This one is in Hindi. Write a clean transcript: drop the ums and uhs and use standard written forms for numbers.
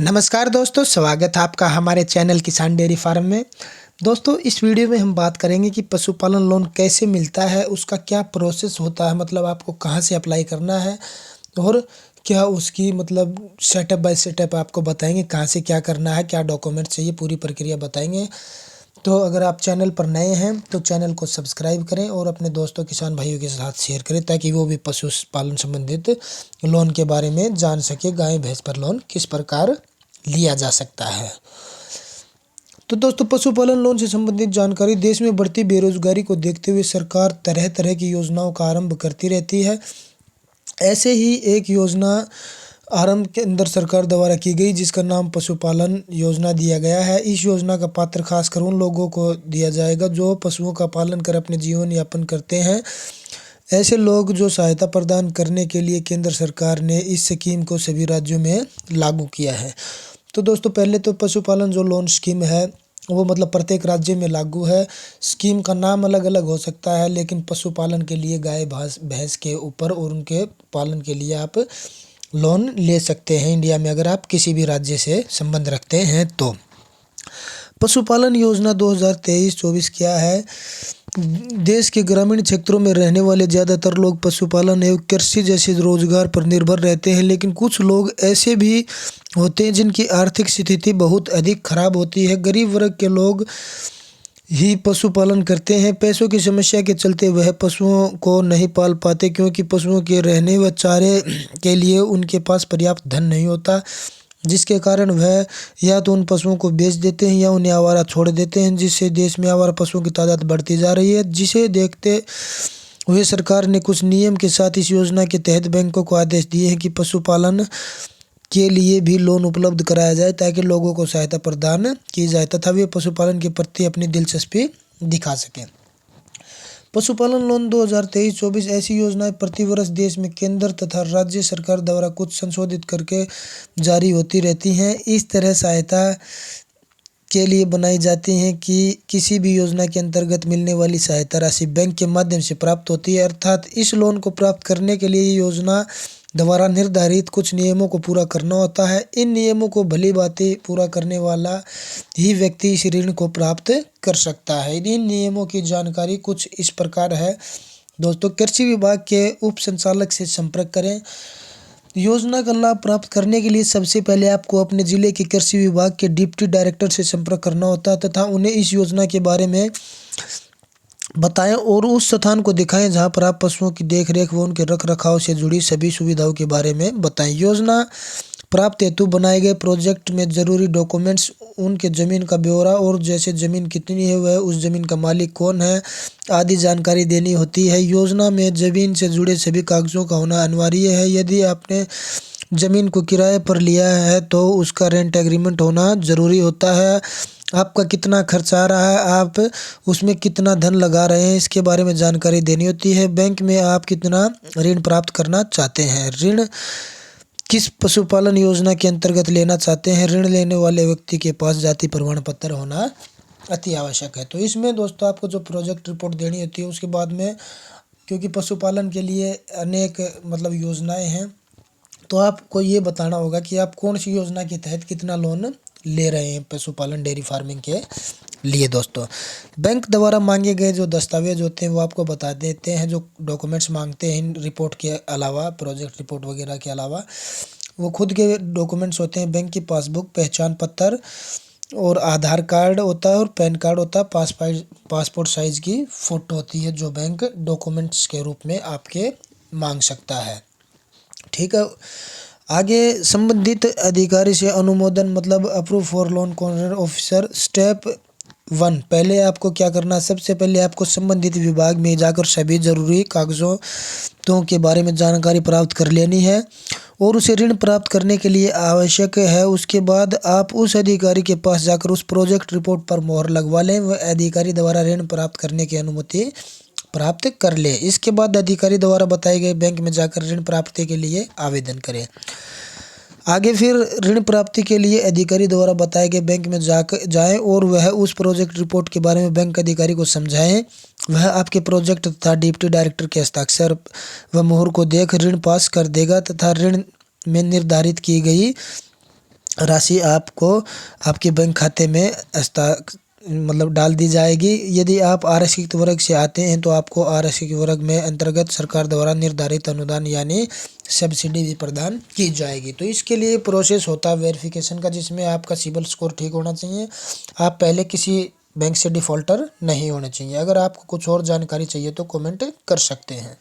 नमस्कार दोस्तों, स्वागत है आपका हमारे चैनल किसान डेयरी फार्म में। दोस्तों, इस वीडियो में हम बात करेंगे कि पशुपालन लोन कैसे मिलता है, उसका क्या प्रोसेस होता है, मतलब आपको कहां से अप्लाई करना है और क्या उसकी स्टेप बाय स्टेप आपको बताएंगे कहां से क्या करना है, क्या डॉक्यूमेंट चाहिए, पूरी प्रक्रिया बताएंगे। तो अगर आप चैनल पर नए हैं तो चैनल को सब्सक्राइब करें और अपने दोस्तों किसान भाइयों के साथ शेयर करें ताकि वो भी पशुपालन संबंधित लोन के बारे में जान सके, गाय भैंस पर लोन किस प्रकार लिया जा सकता है। तो दोस्तों, पशुपालन लोन से संबंधित जानकारी। देश में बढ़ती बेरोजगारी को देखते हुए सरकार तरह तरह की योजनाओं का आरंभ करती रहती है। ऐसे ही एक योजना आरंभ के अंदर सरकार द्वारा की गई जिसका नाम पशुपालन योजना दिया गया है। इस योजना का पात्र खासकर उन लोगों को दिया जाएगा जो पशुओं का पालन कर अपने जीवन यापन करते हैं। ऐसे लोग जो सहायता प्रदान करने के लिए केंद्र सरकार ने इस स्कीम को सभी राज्यों में लागू किया है। तो दोस्तों, पहले तो पशुपालन जो लोन स्कीम है वो प्रत्येक राज्य में लागू है। स्कीम का नाम अलग अलग हो सकता है, लेकिन पशुपालन के लिए गाय भैंस के ऊपर और उनके पालन के लिए आप लोन ले सकते हैं इंडिया में, अगर आप किसी भी राज्य से संबंध रखते हैं तो। पशुपालन योजना 2023-24 क्या है? देश के ग्रामीण क्षेत्रों में रहने वाले ज़्यादातर लोग पशुपालन एवं कृषि जैसे रोजगार पर निर्भर रहते हैं, लेकिन कुछ लोग ऐसे भी होते हैं जिनकी आर्थिक स्थिति बहुत अधिक खराब होती है। गरीब वर्ग के लोग ही पशुपालन करते हैं। पैसों की समस्या के चलते वह पशुओं को नहीं पाल पाते क्योंकि पशुओं के रहने व चारे के लिए उनके पास पर्याप्त धन नहीं होता, जिसके कारण वह या तो उन पशुओं को बेच देते हैं या उन्हें आवारा छोड़ देते हैं, जिससे देश में आवारा पशुओं की तादाद बढ़ती जा रही है। जिसे देखते हुए सरकार ने कुछ नियम के साथ इस योजना के तहत बैंकों को आदेश दिए हैं कि पशुपालन के लिए भी लोन उपलब्ध कराया जाए ताकि लोगों को सहायता प्रदान की जाए तथा वे पशुपालन के प्रति अपनी दिलचस्पी दिखा सकें। पशुपालन लोन 2023-24 ऐसी योजनाएं प्रतिवर्ष देश में केंद्र तथा राज्य सरकार द्वारा कुछ संशोधित करके जारी होती रहती हैं। इस तरह सहायता के लिए बनाई जाती हैं कि किसी भी योजना के अंतर्गत मिलने वाली सहायता राशि बैंक के माध्यम से प्राप्त होती है, अर्थात इस लोन को प्राप्त करने के लिए योजना द्वारा निर्धारित कुछ नियमों को पूरा करना होता है। इन नियमों को भली भांति पूरा करने वाला ही व्यक्ति इस ऋण को प्राप्त कर सकता है। इन नियमों की जानकारी कुछ इस प्रकार है। दोस्तों, कृषि विभाग के उप संचालक से संपर्क करें। योजना का लाभ प्राप्त करने के लिए सबसे पहले आपको अपने जिले के कृषि विभाग के डिप्टी डायरेक्टर से संपर्क करना होता है तथा उन्हें इस योजना के बारे में बताएं और उस स्थान को दिखाएं जहां पर आप पशुओं की देखरेख व उनके रख रखाव से जुड़ी सभी सुविधाओं के बारे में बताएं। योजना प्राप्त हेतु बनाए गए प्रोजेक्ट में जरूरी डॉक्यूमेंट्स, उनके ज़मीन का ब्यौरा और जैसे ज़मीन कितनी है, वह उस ज़मीन का मालिक कौन है आदि जानकारी देनी होती है। योजना में ज़मीन से जुड़े सभी कागज़ों का होना अनिवार्य है। यदि आपने ज़मीन को किराए पर लिया है तो उसका रेंट एग्रीमेंट होना ज़रूरी होता है। आपका कितना खर्च आ रहा है, आप उसमें कितना धन लगा रहे हैं, इसके बारे में जानकारी देनी होती है। बैंक में आप कितना ऋण प्राप्त करना चाहते हैं, ऋण किस पशुपालन योजना के अंतर्गत लेना चाहते हैं, ऋण लेने वाले व्यक्ति के पास जाति प्रमाण पत्र होना अति आवश्यक है। तो इसमें दोस्तों आपको जो प्रोजेक्ट रिपोर्ट देनी होती है उसके बाद में, क्योंकि पशुपालन के लिए अनेक योजनाएं हैं, तो आपको ये बताना होगा कि आप कौन सी योजना के तहत कितना लोन ले रहे हैं पशुपालन डेयरी फार्मिंग के लिए। दोस्तों, बैंक द्वारा मांगे गए जो दस्तावेज होते हैं वो आपको बता देते हैं। जो डॉक्यूमेंट्स मांगते हैं इन रिपोर्ट के अलावा, प्रोजेक्ट रिपोर्ट वगैरह के अलावा, वो खुद के डॉक्यूमेंट्स होते हैं। बैंक की पासबुक, पहचान पत्र और आधार कार्ड होता है और पैन कार्ड होता है। पासपोर्ट साइज़ की फ़ोटो होती है जो बैंक डॉक्यूमेंट्स के रूप में आपके मांग सकता है। ठीक है। आगे संबंधित अधिकारी से अनुमोदन approve for loan corner officer. Step 1, पहले आपको क्या करना है? सबसे पहले आपको संबंधित विभाग में जाकर सभी जरूरी कागजों के बारे में जानकारी प्राप्त कर लेनी है और उसे ऋण प्राप्त करने के लिए आवश्यक है। उसके बाद आप उस अधिकारी के पास जाकर उस प्रोजेक्ट रिपोर्ट पर मोहर लगवा लें। वह अधिकारी द्वारा ऋण प्राप्त करने की अनुमति प्राप्त कर ले। इसके बाद अधिकारी द्वारा बताए गए बैंक में जाकर ऋण प्राप्ति के लिए आवेदन करें। आगे फिर ऋण प्राप्ति के लिए अधिकारी द्वारा बताए गए बैंक में जाएं और वह उस प्रोजेक्ट रिपोर्ट के बारे में बैंक अधिकारी को समझाएं। वह आपके प्रोजेक्ट तथा डिप्टी डायरेक्टर के हस्ताक्षर व मोहर को देख ऋण पास कर देगा तथा ऋण में निर्धारित की गई राशि आपको आपके बैंक खाते में डाल दी जाएगी। यदि आप आरक्षित वर्ग से आते हैं तो आपको आरक्षित वर्ग में अंतर्गत सरकार द्वारा निर्धारित अनुदान यानी सब्सिडी भी प्रदान की जाएगी। तो इसके लिए प्रोसेस होता है वेरिफिकेशन का, जिसमें आपका सिबिल स्कोर ठीक होना चाहिए। आप पहले किसी बैंक से डिफॉल्टर नहीं होने चाहिए। अगर आपको कुछ और जानकारी चाहिए तो कमेंट कर सकते हैं।